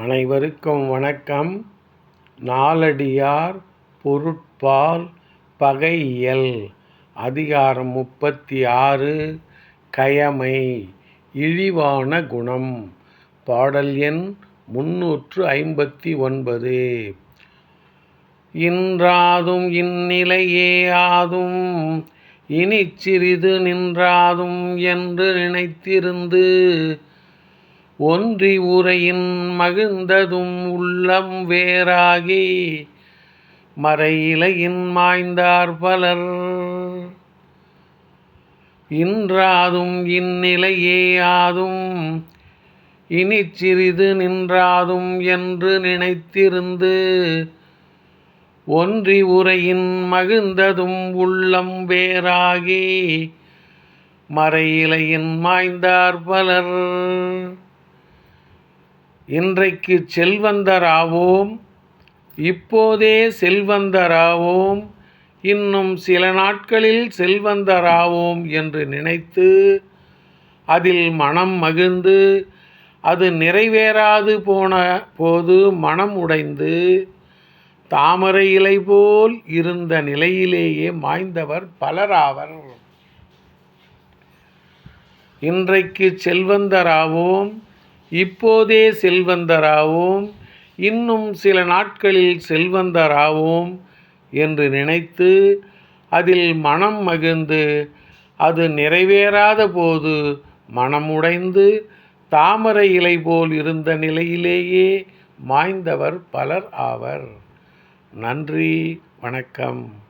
அனைவருக்கும் வணக்கம். நாலடியார் பொருட்பால் பகையியல் அதிகாரம் 36 கயமை இழிவான குணம். பாடல் எண் 359. இன்றாதும் இந்நிலையே ஆதும் இனிச் சிறிது நின்றாதும் என்று நினைத்திருந்து ஒன்றி உரையின் மகிழ்ந்ததும் உள்ளம் வேறாகி மறையிலையின் மாய்ந்தார் பலர். இன்றாதும் இந்நிலையே ஆதும் இனிச் சிறிது நின்றாதும் என்று நினைத்திருந்து ஒன்றி உரையின் மகிழ்ந்ததும் உள்ளம் வேறாகி மறையிலையின் மாய்ந்தார் பலர். இன்றைக்கு செல்வந்தராவோம், இப்போதே செல்வந்தராவோம், இன்னும் சில நாட்களில் செல்வந்தராவோம் என்று நினைத்து அதில் மனம் மகிழ்ந்து அது நிறைவேறாது போன போது மனம் உடைந்து தாமரை இலை போல் இருந்த நிலையிலேயே மாய்ந்தவர் பலராவர். இன்றைக்கு செல்வந்தராவோம், இப்போதே செல்வந்தராவோம், இன்னும் சில நாட்களில் செல்வந்தராவோம் என்று நினைத்து அதில் மனம் மகிழ்ந்து அது நிறைவேறாத போது மனம் உடைந்து தாமரை இலை போல் இருந்த நிலையிலேயே மாய்ந்தவர் பலர் ஆவர். நன்றி, வணக்கம்.